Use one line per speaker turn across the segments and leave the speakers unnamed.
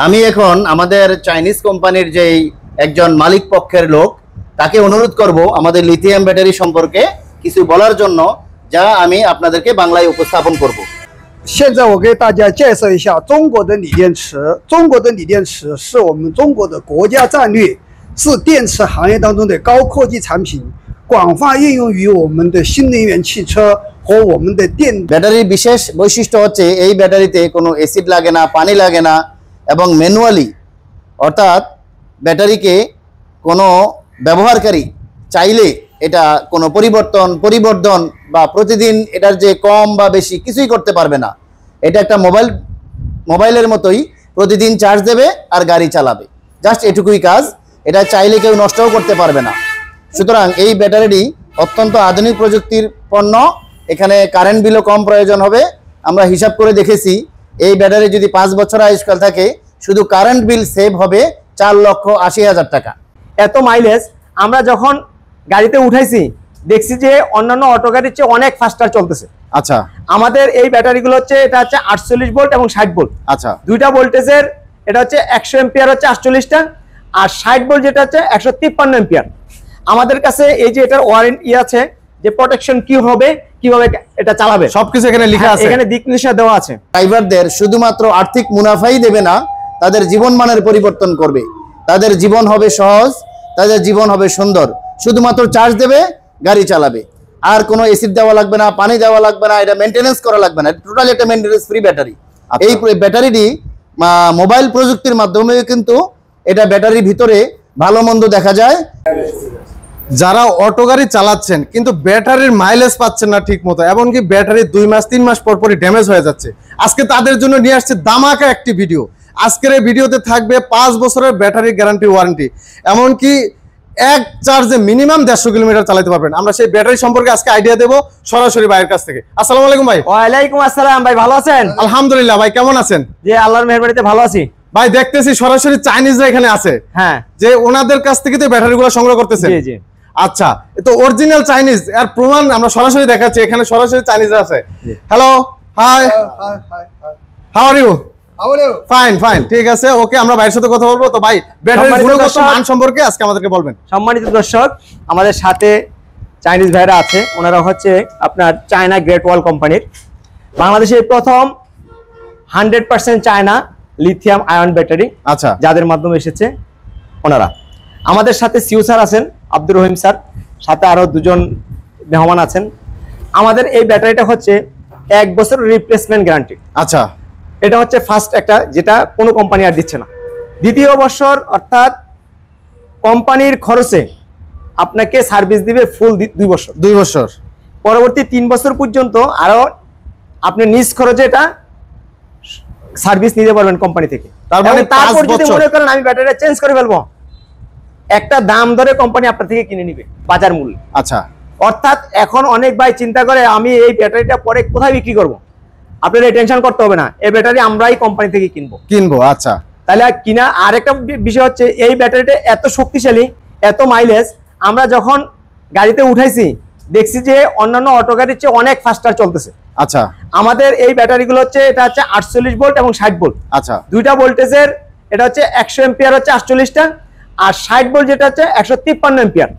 আমি এখন আমাদের চাইনিজ কোম্পানির যে একজন মালিক পক্ষের লোক তাকে অনুরোধ করব আমাদের লিথিয়াম ব্যাটারি সম্পর্কে কিছু বলার জন্য, যা আমি আপনাদেরকে বাংলায় উপস্থাপন করব।
现在我给大家介绍一下中国的锂电池。中国的锂电池是我们中国的国家战略，是电池行业当中的高科技产品，广泛应用于我们的新能源汽车和我们的电。
ব্যাটারির বিশেষ বৈশিষ্ট্য হচ্ছে এই ব্যাটারিতে কোনো অ্যাসিড লাগে না, পানি লাগে না এবং ম্যানুয়ালি, অর্থাৎ ব্যাটারিকে কোনো ব্যবহারকারী চাইলে এটা কোনো পরিবর্ধন বা প্রতিদিন এটার যে কম বা বেশি কিছুই করতে পারবে না। এটা একটা মোবাইলের মতোই প্রতিদিন চার্জ দেবে আর গাড়ি চালাবে, জাস্ট এটুকুই কাজ। এটা চাইলে কেউ নষ্টও করতে পারবে না। সুতরাং এই ব্যাটারিটি অত্যন্ত আধুনিক প্রযুক্তির পণ্য। এখানে কারেন্ট বিলও কম প্রয়োজন হবে। আমরা হিসাব করে দেখেছি এই ব্যাটারি যদি 5 বছর আয়ুষ্কাল থাকে, শুধু কারেন্ট বিল সেভ হবে 4,80,000 টাকা।
এত মাইলেজ আমরা যখন গাড়িতে উঠাইছি দেখছি যে অন্যান্য অটো গাড়ির চেয়ে অনেক ফাস্টার চলতেছে।
আচ্ছা,
আমাদের এই ব্যাটারিগুলো হচ্ছে, এটা হচ্ছে 48 ভোল্ট এবং 60 ভোল্ট।
আচ্ছা,
দুইটা ভোল্টেজের, এটা হচ্ছে 100 এম্পিয়ার হচ্ছে 48টা, আর 60 ভোল্ট যেটা হচ্ছে 153 এম্পিয়ার। আমাদের কাছে এই যে এটার ওয়ারেন্টি আছে, যে প্রোটেকশন কি হবে, কিভাবে এটা চালাবে,
সবকিছু এখানে লেখা আছে।
এখানে দিক নির্দেশনা দেওয়া আছে।
ড্রাইভারদের শুধুমাত্র আর্থিক মুনাফাই দেবে না, তাদের জীবন মানের পরিবর্তন করবে। তাদের জীবন হবে সহজ, তাদের জীবন হবে সুন্দর। শুধুমাত্র চার্জ দেবে, গাড়ি চালাবে, আর কোনো এসিড দেওয়া লাগবে না, পানি দেওয়া লাগবে না, এটা মেনটেনেন্স করা লাগবে না। টোটালি একটা মেনটেনেন্স ফ্রি ব্যাটারি। এই ব্যাটারিটি মোবাইল প্রযুক্তির মাধ্যমে কিন্তু এটা ব্যাটারির ভিতরে ভালো মন্দ দেখা যায়।
যারা অটো গাড়ি চালাচ্ছেন কিন্তু ব্যাটারির মাইলেজ পাচ্ছেন না ঠিক মতো, এমনকি ব্যাটারি 2 মাস 3 মাস পর পরই ড্যামেজ হয়ে যাচ্ছে, আজকে তাদের জন্য নিয়ে আসছে দামাকা একটি ভিডিও। আজকের এই ভিডিওতে থাকবে 5 বছরের ব্যাটারি গ্যারান্টি ওয়ারেন্টি, এমনকি এক চার্জে মিনিমাম 150 কিলোমিটার চালাতে পারবেন। আমরা সেই ব্যাটারি সম্পর্কে আজকে আইডিয়া দেবো সরাসরি ভাইয়ের কাছ থেকে। আসসালামু আলাইকুম ভাই।
ওয়ালাইকুম আসসালাম ভাই, ভালো আছেন?
আলহামদুলিল্লাহ ভাই, কেমন আছেন?
যে আল্লাহর মেহেরবানিতে ভালো আছি
ভাই। দেখতেছি সরাসরি চাইনিজরা এখানে আছে,
হ্যাঁ,
যে ওনাদের কাছ থেকে তো ব্যাটারিগুলো সংগ্রহ করতেছেন।
জি জি।
আচ্ছা, তো অরিজিনাল চাইনিজ এর প্রমাণ আমরা সরাসরি দেখাচ্ছি। এখানে সরাসরি চাইনিজরা আছে। Hello, hi, how are you? Fine fine, ঠিক আছে, ওকে, আমরা ভাইয়ের সাথে কথা বলবো। তো ভাই, ব্যাটারির গুণগত মান সম্পর্কে আজকে আমাদেরকে বলবেন।
সম্মানিত দর্শক, আমাদের সাথে চাইনিজ ভাইরা আছে। ওনারা হচ্ছে আপনার চায়না গ্রেট ওয়াল কোম্পানির বাংলাদেশের প্রথম 100% চায়না লিথিয়াম আয়ন ব্যাটারি,
আচ্ছা,
যাদের মাধ্যমে এসেছে ওনারা। আমাদের সাথে সিউ স্যার আছেন, আব্দুর রহিম স্যার, সাথে আরো 2জন মেহমান আছেন। আমাদের এই ব্যাটারিটা হচ্ছে 1 বছর রিপ্লেসমেন্ট গ্যারান্টি।
আচ্ছা,
এটা হচ্ছে ফার্স্ট একটা, যেটা কোনো কোম্পানি আর দিচ্ছে না। দ্বিতীয় বছর, অর্থাৎ কোম্পানির খরচে আপনাকে সার্ভিস দিবে ফুল 2 বছর।
2 বছর
পরবর্তী 3 বছর পর্যন্ত আরো আপনি নিজ খরচে এটা সার্ভিস নিতে পারবেন কোম্পানি থেকে।
তার মানে
তারপর যদি মনে করেন আমি ব্যাটারিটা চেঞ্জ করে ফেলবো, একটা দাম ধরে কোম্পানি আপনার থেকে কিনে নিবে বাজার মূল্য।
আচ্ছা,
অর্থাৎ এখন অনেক ভাই চিন্তা করে আমি এই ব্যাটারিটা পরে কোথায় বিক্রি করব। আপনার এই টেনশন করতে হবে না, এই ব্যাটারি আমরাই কোম্পানি থেকে কিনবো।
আচ্ছা,
তাহলে কিনা। আর একটা বিষয় হচ্ছে, এই ব্যাটারিটা এত শক্তিশালী, এত মাইলেজ, আমরা যখন গাড়িতে উঠাইছি দেখছি যে অন্যান্য অটো গাড়ির চেয়ে অনেক ফাস্টার চলতেছে।
আচ্ছা,
আমাদের এই ব্যাটারিগুলো হচ্ছে, এটা হচ্ছে 48 ভোল্ট এবং 60 ভোল্ট।
আচ্ছা,
দুইটা ভোল্টেজের, এটা হচ্ছে 100 এম্পিয়ার হচ্ছে 48টা, আর 60 ভোল্ট যেটা হচ্ছে 153 এম্পিয়ার।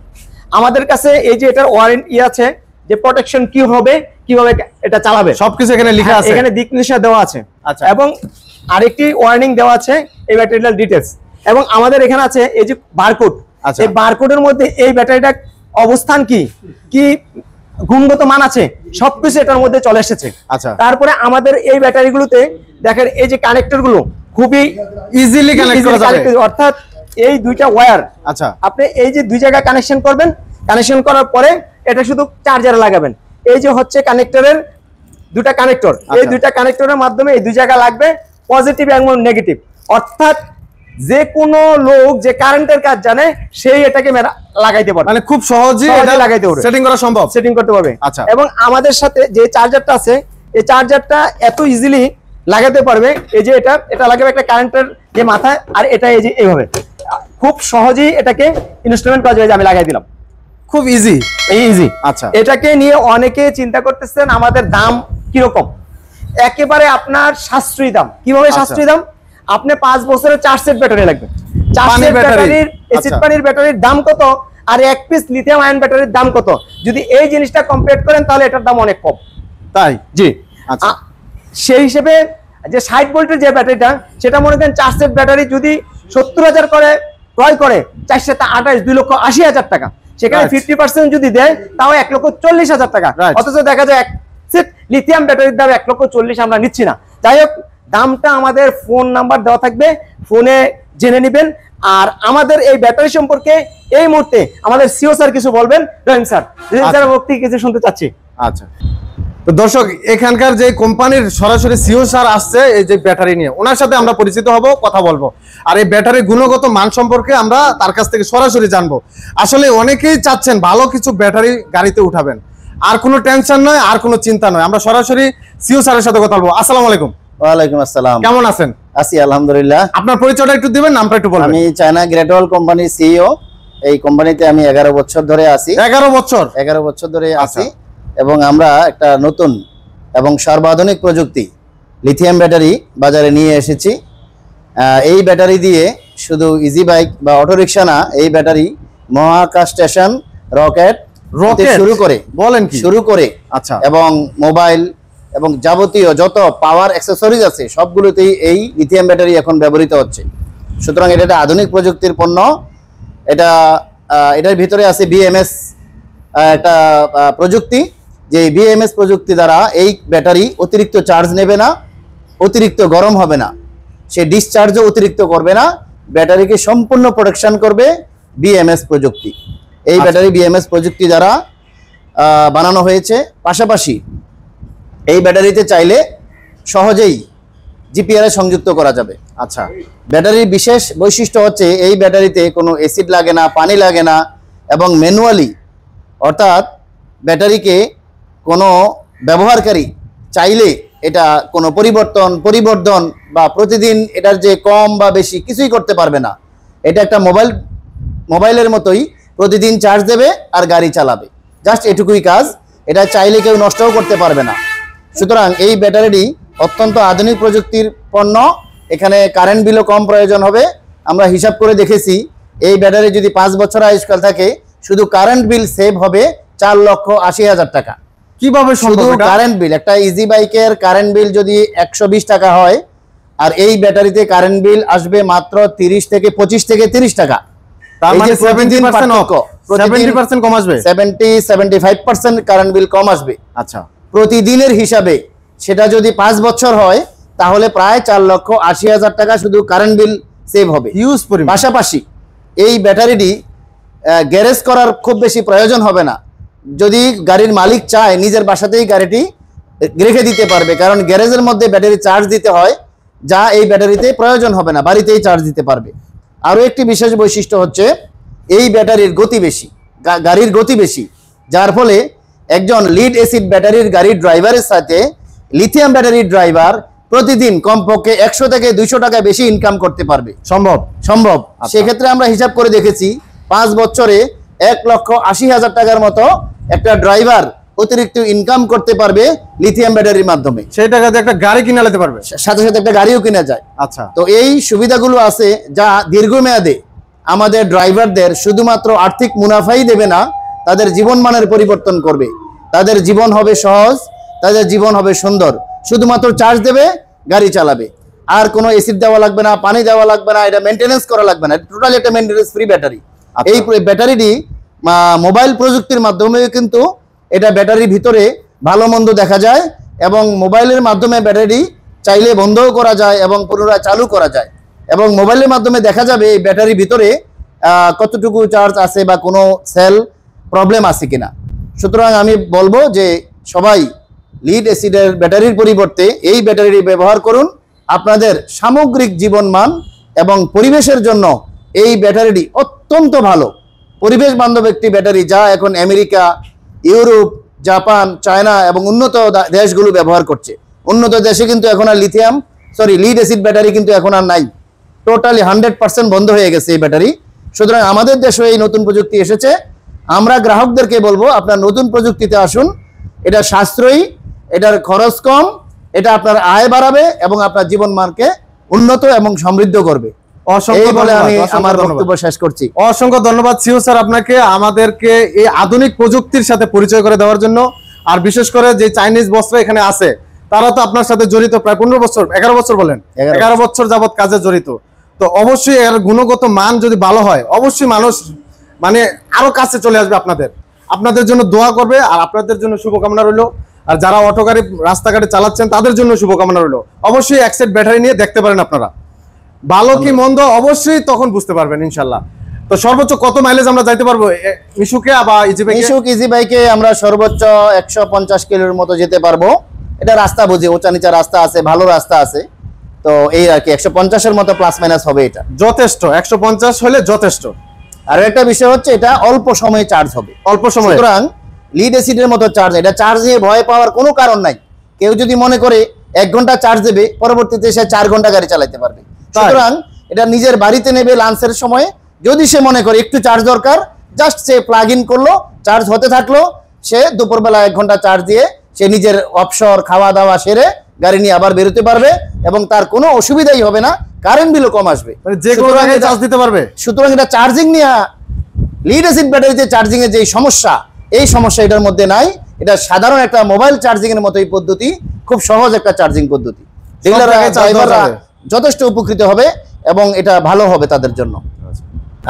আমাদের কাছে এই যে এটার ওয়ারেন্টি আছে, যে প্রোটেকশন কি হবে, কিভাবে এটা চালাবে,
সবকিছু এখানে লেখা আছে।
এখানে দিক নির্দেশনা দেওয়া আছে।
আচ্ছা,
এবং আরেকটি ওয়ার্নিং দেওয়া আছে এই ব্যাটারিটার ডিটেইলস। এবং আমাদের এখানে আছে এই যে বারকোড। এই বারকোডের মধ্যে এই ব্যাটারিটার অবস্থান কি কি গুণগত মান আছে, সবকিছু এটার মধ্যে চলে এসেছে।
আচ্ছা,
তারপরে আমাদের এই ব্যাটারিগুলোতে দেখেন এই যে কানেক্টরগুলো খুবই
ইজিলি কানেক্ট করা যাবে।
অর্থাৎ এই দুইটা ওয়্যার,
আচ্ছা,
আপনি এই যে 2 জায়গায় কানেকশন করবেন, কানেকশন করার পরে এটা শুধু চার্জারে লাগাবেন। এই যে হচ্ছে কানেক্টরের 2টা কানেক্টর, এই 2টা কানেক্টরের মাধ্যমে এই 2 জায়গা লাগবে, পজিটিভ এবং নেগেটিভ। অর্থাৎ যে কোনো লোক যে কারেন্টের কাজ জানে সেই এটাকে লাগাইতে পারবে,
মানে খুব সহজেই এটা
লাগাইতে পারবে,
সেটিং করা সম্ভব,
সেটিং করতে পারবে।
আচ্ছা,
এবং আমাদের সাথে যে চার্জারটা আছে, এই চার্জারটা এত ইজিলি লাগাতে পারবে। এই যে এটা লাগাবে একটা কারেন্টের যে মাথায়, আর এটা এই যে এইভাবে খুব সহজেই এটাকে ইনস্ট্রুমেন্ট করা যায়। আমি লাগাই দিলাম,
খুব ইজি।
আচ্ছা, এটাকে নিয়ে অনেকে চিন্তা করতেছেন আমাদের দাম কিরকম। একেবারে আপনার সাশ্রয়ী দাম। কিভাবে সাশ্রয়ী দাম? আপনি 5 বছরের 4 সেট ব্যাটারি লাগবে। 4
পানির
সেট
ব্যাটারি।
ব্যাটারির অ্যাসিড
আচ্ছা।
পানির ব্যাটারির দাম কত আর 1 পিস লিথিয়াম আয়ন ব্যাটারির দাম কত, যদি এই জিনিসটা কম্পেয়ার করেন তাহলে এটার দাম অনেক কম।
তাই
জি।
আচ্ছা।
সেই হিসেবে যে 60 ভোল্টের যে ব্যাটারিটা, সেটা মনে করেন 4 সেট ব্যাটারি যদি 70,000 করে ক্রয় করে, 4 সেটা 28, 2,80,000 টাকা। সেখানে
Right.
50% যদি দেয় তাও 1,40,000 টাকা।
Right.
অথচ দেখা যায় 1 সেট লিথিয়াম ব্যাটারির দাম 1,40,000 আমরা নিচ্ছি না। যাই হোক, দামটা আমাদের ফোন নাম্বার দেওয়া থাকবে, ফোনে জেনে নেবেন। আর আমাদের এই ব্যাটারি সম্পর্কে এই মুহূর্তে আমাদের সিও স্যার কিছু বলবেন। রহিম স্যার, স্যার বক্তব্য কিছু শুনতে চাচ্ছি।
আচ্ছা, তো দর্শক, এখানকার যে কোম্পানির সরাসরি সিও স্যার আসছে এই যে ব্যাটারি নিয়ে, ওনার সাথে আমরা পরিচিত হব, কথা বলবো, আর এই ব্যাটারির গুণগত মান সম্পর্কে আমরা তার কাছ থেকে সরাসরি জানবো। আসলে অনেকেই চাচ্ছেন ভালো কিছু ব্যাটারি গাড়িতে উঠাবেন, আর কোনো টেনশন নয়, আর কোনো চিন্তা নয়। আমরা সরাসরি সিও স্যারের সাথে কথা বলবো। আসসালামু আলাইকুম।
ওয়ালাইকুম আসসালাম।
কেমন আছেন?
আছি আলহামদুলিল্লাহ।
আপনার পরিচয়টা একটু দিবেন, নামটা একটু বলবেন।
আমি চায়না গ্রেট ওয়াল কোম্পানির সিইও। এই কোম্পানিতে আমি 11 বছর ধরে আছি।
11 বছর?
11 বছর ধরে আছি। এবং আমরা একটা নতুন এবং সর্বাধুনিক প্রযুক্তি লিথিয়াম ব্যাটারি বাজারে নিয়ে এসেছি। এই ব্যাটারি দিয়ে শুধু ইজি বাইক বা অটোরিকশা না, এই ব্যাটারি মহাকাশ স্টেশন, রকেট শুরু করে,
বলেন কি,
শুরু করে
আচ্ছা,
এবং মোবাইল এবং যাবতীয় যত পাওয়ার অ্যাক্সেসরিজ আছে সবগুলোতেই এই লিথিয়াম ব্যাটারি এখন ব্যবহৃত হচ্ছে। সুতরাং এটা একটা আধুনিক প্রযুক্তির পণ্য। এটার ভিতরে আছে বিএমএস একটা প্রযুক্তি, যে বিএমএস প্রযুক্তি দ্বারা এই ব্যাটারি অতিরিক্ত চার্জ নেবে না, অতিরিক্ত গরম হবে না, সে ডিসচার্জও অতিরিক্ত করবে না, ব্যাটারিকে সম্পূর্ণ প্রোটেকশন করবে বিএমএস প্রযুক্তি। এই ব্যাটারি বিএমএস প্রযুক্তি দ্বারা বানানো হয়েছে। পাশাপাশি এই ব্যাটারিতে চাইলে সহজেই জিপিআর সংযুক্ত করা যাবে।
আচ্ছা,
ব্যাটারির বিশেষ বৈশিষ্ট্য হচ্ছে এই ব্যাটারিতে কোনো অ্যাসিড লাগে না, পানি লাগে না, এবং ম্যানুয়ালি, অর্থাৎ ব্যাটারিকে কোনো ব্যবহারকারী চাইলে এটা কোনো পরিবর্ধন বা প্রতিদিন এটার যে কম বা বেশি কিছুই করতে পারবে না। এটা একটা মোবাইলের মতোই প্রতিদিন চার্জ দেবে আর গাড়ি চালাবে, জাস্ট এটুকুই কাজ। এটা চাইলে কেউ নষ্টও করতে পারবে না। সুতরাং এই ব্যাটারিটি অত্যন্ত আধুনিক প্রযুক্তির পণ্য। এখানে কারেন্ট বিলও কম প্রয়োজন হবে। আমরা হিসাব করে দেখেছি, এই ব্যাটারি যদি 5 বছর আয়ুষ্কাল থাকে, শুধু কারেন্ট বিল সেভ হবে 4,80,000 টাকা।
কিভাবে
শুধু কারেন্ট বিল? একটা ইজি বাইকের কারেন্ট বিল যদি 120 টাকা হয়, আর এই ব্যাটারিতে কারেন্ট বিল আসবে মাত্র 30 থেকে 25 থেকে 30 টাকা।
তার মানে 70% কম আসবে,
70-75% কারেন্ট বিল কম আসবে।
আচ্ছা,
প্রতিদিনের হিসাবে সেটা যদি 5 বছর হয় তাহলে প্রায় 4,80,000 টাকা শুধু কারেন্ট বিল সেভ হবে।
হিউজ পরিমাণ।
পাশাপাশি এই ব্যাটারিটি গ্যারেজ করার খুব বেশি প্রয়োজন হবে না। যদি গাড়ির মালিক চায় নিজের বাসাতেই গাড়িটি রেখে দিতে পারবে, কারণ গ্যারেজের মধ্যে ব্যাটারি চার্জ দিতে হয়, যা এই ব্যাটারিতে প্রয়োজন হবে না, বাড়িতেই চার্জ দিতে পারবে। আরও একটি বিশেষ বৈশিষ্ট্য হচ্ছে এই ব্যাটারির গতি বেশি, গাড়ির গতি বেশি, যার ফলে একজন লিড অ্যাসিড ব্যাটারির গাড়ির ড্রাইভারের সাথে লিথিয়াম ব্যাটারির ড্রাইভার প্রতিদিন কমপক্ষে 100 থেকে 200 টাকা বেশি ইনকাম করতে পারবে। সম্ভব। সেক্ষেত্রে আমরা হিসাব করে দেখেছি 5 বছরে 1,80,000 টাকার মতো একটা ড্রাইভার অতিরিক্ত ইনকাম করতে পারবে লিথিয়াম ব্যাটারির মাধ্যমে।
সেই টাকাতে একটা গাড়ি কিনে নিতে পারবে,
সাথে সাথে একটা গাড়িও কিনা যায়।
আচ্ছা,
তো এই সুবিধাগুলো আছে যা দীর্ঘমেয়াদে আমাদের ড্রাইভারদের শুধুমাত্র আর্থিক মুনাফাই দেবে না, তাদের জীবন মানের পরিবর্তন করবে। তাদের জীবন হবে সহজ, তাদের জীবন হবে সুন্দর। শুধুমাত্র চার্জ দেবে, গাড়ি চালাবে, আর কোনো অ্যাসিড দেওয়া লাগবে না, পানি দেওয়া লাগবে না, এটা মেনটেনেন্স করা লাগবে না। টোটালি একটা মেনটেনেন্স ফ্রি ব্যাটারি। এই ব্যাটারিটি মোবাইল প্রযুক্তির মাধ্যমে কিন্তু এটা ব্যাটারির ভিতরে ভালো মন্দ দেখা যায়, এবং মোবাইলের মাধ্যমে ব্যাটারি চাইলে বন্ধও করা যায় এবং পুনরায় চালু করা যায়, এবং মোবাইলের মাধ্যমে দেখা যাবে এই ব্যাটারির ভিতরে কতটুকু চার্জ আছে বা কোনো সেল প্রবলেম আছে কিনা। সুতরাং আমি বলবো যে সবাই লিড অ্যাসিডের ব্যাটারির পরিবর্তে এই ব্যাটারিটি ব্যবহার করুন। আপনাদের সামগ্রিক জীবনমান এবং পরিবেশের জন্য এই ব্যাটারিটি অত্যন্ত ভালো, পরিবেশ বান্ধব একটি ব্যাটারি, যা এখন আমেরিকা, ইউরোপ, জাপান, চায়না এবং উন্নত দেশগুলো ব্যবহার করছে। উন্নত দেশে কিন্তু এখন আর লিড অ্যাসিড ব্যাটারি কিন্তু এখন আর নাই, টোটালি 100% বন্ধ হয়ে গেছে এই ব্যাটারি। সুতরাং আমাদের দেশে এই নতুন প্রযুক্তি এসেছে। আমরা গ্রাহকদেরকে বলবো, আপনার নতুন প্রযুক্তিতে আসুন। এটা সাশ্রয়ী, এটার খরচ কম, এটা আপনার আয় বাড়াবে এবং আপনার জীবন মানকে উন্নত এবং সমৃদ্ধ করবে।
অসংখ্য
এই বলে
ধন্যবাদ,
আমি
অসংখ্য
আমার
ধন্যবাদ।
বক্তব্য শেষ করছি।
অসংখ্য ধন্যবাদ সিও স্যার আপনাকে আমাদেরকে এই আধুনিক প্রযুক্তির সাথে পরিচয় করে দেওয়ার জন্য। আর বিশেষ করে যে চাইনিজ বস্ত্র এখানে আছে তারা তো আপনার সাথে জড়িত প্রায় 15 বছর 11 বছর বলেন 11 বছর যাবত কাজে জড়িত। তো অবশ্যই এর গুণগত মান যদি ভালো হয় অবশ্যই মানুষ মানে আরো কাছে চলে আসবে আপনাদের জন্য দোয়া করবে। আর আপনাদের জন্য শুভকামনা রইলো। আর যারা অটো গাড়ি রাস্তাঘাটে চালাচ্ছেন তাদের জন্য শুভকামনা রইলো। অবশ্যই এক সেট ব্যাটারি নিয়ে দেখতে পারেন আপনারা, ভালো কি মন্দ অবশ্যই তখন বুঝতে পারবেন ইনশাল্লাহ। তো সর্বোচ্চ কত মাইলেজ আমরা যাইতে পারবো মিশুকে বা
ইজি বাইকে? আমরা সর্বোচ্চ 150 কিলোর মতো যেতে পারবো। এটা রাস্তা বুঝে, উঁচা নিচা রাস্তা আছে, ভালো রাস্তা আছে, তো এই আর কি 150 এর মতো প্লাস মাইনাস হবে। এটা
যথেষ্ট, 150 হলে যথেষ্ট।
আর একটা বিষয় হচ্ছে এটা অল্প সময়ে চার্জ হবে,
অল্প সময়।
সুতরাং লিড অ্যাসিডের মতো চার্জ, এটা চার্জ নিয়ে ভয় পাওয়ার কোনো কারণ নাই। কেউ যদি মনে করে 1 ঘন্টা চার্জ দেবে, পরবর্তীতে সে 4 ঘন্টা গাড়ি চালাতে পারবে। সুতরাং এটা নিজের বাড়িতে নেবে লাঞ্চের সময়, যদি সে মনে করে একটু চার্জ দরকার, জাস্ট সে প্লাগ ইন করলো, চার্জ হতে থাকলো, সে দুপুরবেলা 1 ঘন্টা চার্জ দিয়ে সে নিজের অবসর খাওয়া দাওয়া সেরে গাড়ি নিয়ে আবার বেরোতে পারবে এবং তার কোনো অসুবিধাই হবে না, কারেন্ট বিলও কম আসবে,
যে কোনো জায়গায় চার্জ দিতে পারবে।
সুতরাং এটা চার্জিং নিয়ে লিড অ্যাসিড ব্যাটারিতে চার্জিং এর যে সমস্যা, এই সমস্যা এটার মধ্যে নাই। এটা সাধারণ একটা মোবাইল চার্জিং এর মতোই পদ্ধতি, খুব সহজ একটা চার্জিং পদ্ধতি। ড্রাইভাররা যথেষ্ট উপকৃত হবে এবং এটা ভালো হবে তাদের জন্য।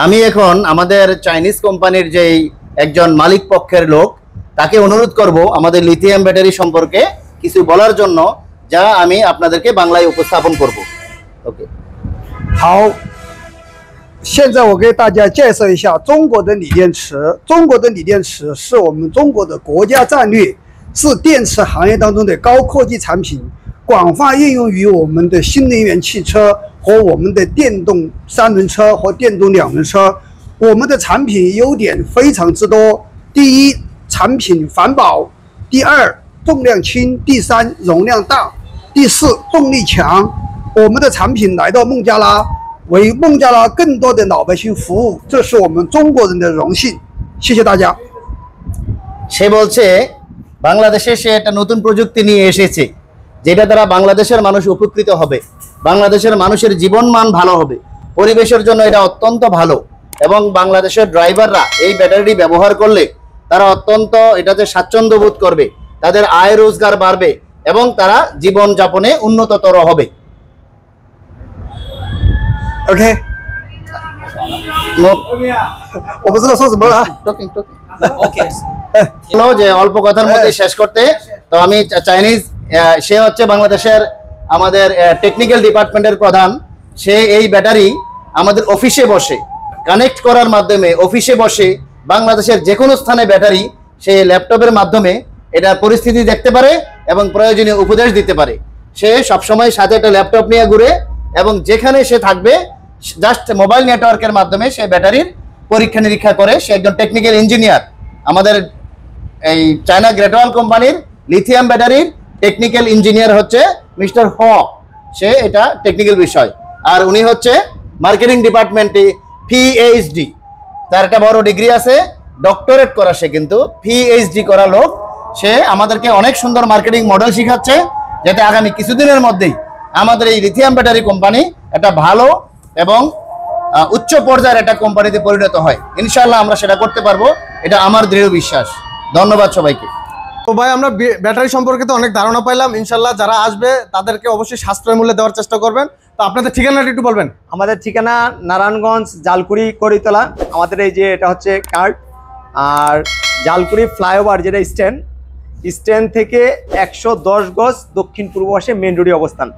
আমি এখন আমাদের চাইনিজ কোম্পানির যেই একজন মালিক পক্ষের লোক, তাকে অনুরোধ করব আমাদের লিথিয়াম ব্যাটারি সম্পর্কে কিছু বলার জন্য, যা আমি আপনাদেরকে বাংলায় উপস্থাপন করব। ওকে।
好，现在我给大家介绍一下中国的锂电池。中国的锂电池是我们中国的国家战略，是电池行业当中的高科技产品，广泛应用于我们的新能源汽车和我们的电动3轮车和电动2轮车。我们的产品优点非常之多：第一，产品环保；第二，重量轻；第三，容量大；第四，动力强。我们的产品来到孟加拉，为孟加拉更多的老百姓服务，这是我们中国人的荣幸。谢谢大家。
সে বলছে বাংলাদেশে সে একটা নতুন প্রযুক্তি নিয়ে এসেছে, যেটা দ্বারা বাংলাদেশের মানুষ উপকৃত হবে, বাংলাদেশের মানুষের জীবনমান ভালো হবে, পরিবেশের জন্য এটা অত্যন্ত ভালো এবং বাংলাদেশের ড্রাইভাররা এই ব্যাটারি ব্যবহার করলে তারা অত্যন্ত এটাতে স্বাচ্ছন্দ্য বোধ করবে, তাদের আয় রোজগার বাড়বে এবং তারা জীবন যাপনে উন্নততর হবে।
OK，我不知道说什么了啊。
হলো যে অল্প কথার মধ্যে শেষ করতে, তো আমি চাইনিজ, সে হচ্ছে বাংলাদেশের আমাদের টেকনিক্যাল ডিপার্টমেন্টের প্রধান। সে এই ব্যাটারি আমাদের অফিসে বসে কানেক্ট করার মাধ্যমে, অফিসে বসে বাংলাদেশের যে কোনো স্থানে ব্যাটারি সে ল্যাপটপের মাধ্যমে এটা পরিস্থিতি দেখতে পারে এবং প্রয়োজনীয় উপদেশ দিতে পারে। সে সবসময় সাথে একটা ল্যাপটপ নিয়ে ঘুরে এবং যেখানে সে থাকবে জাস্ট মোবাইল নেটওয়ার্কের মাধ্যমে সে ব্যাটারির পরীক্ষা নিরীক্ষা করে। সে একজন টেকনিক্যাল ইঞ্জিনিয়ার, আমাদের এই চায়না গ্রেট ওয়াল কোম্পানির লিথিয়াম ব্যাটারির টেকনিক্যাল ইঞ্জিনিয়ার হচ্ছে মিস্টার হ, সে এটা টেকনিক্যাল বিষয়। আর উনি হচ্ছে মার্কেটিং ডিপার্টমেন্টে পিএইচডি, তার একটা বড় ডিগ্রি আছে, ডক্টরেট করা, সে কিন্তু পিএইচডি করা লোক। সে আমাদেরকে অনেক সুন্দর মার্কেটিং মডেল শিখাচ্ছে, যাতে আগামী কিছুদিনের মধ্যেই আমাদের এই লিথিয়াম ব্যাটারি কোম্পানি একটা ভালো এবং উচ্চ পর্যায়ের একটা কোম্পানিতে পরিণত হয়। ইনশাআল্লাহ আমরা সেটা করতে পারবো, এটা আমার দৃঢ় বিশ্বাস। ধন্যবাদ সবাইকে।
তো ভাই আমরা ব্যাটারি সম্পর্কে তো অনেক ধারণা পাইলাম, ইনশাল্লাহ যারা আসবে তাদেরকে অবশ্যই সাশ্রয় মূল্যে দেওয়ার চেষ্টা করবেন। তো আপনাদের ঠিকানাটা একটু বলবেন।
আমাদের ঠিকানা নারায়ণগঞ্জ জালকুড়ি করিতলা। আমাদের এই যে এটা হচ্ছে কার্ড, আর জালকুড়ি ফ্লাইওভার যেটা স্ট্যান্ড থেকে 110 গজ দক্ষিণ পূর্ব পাশে মেন রোডে অবস্থান।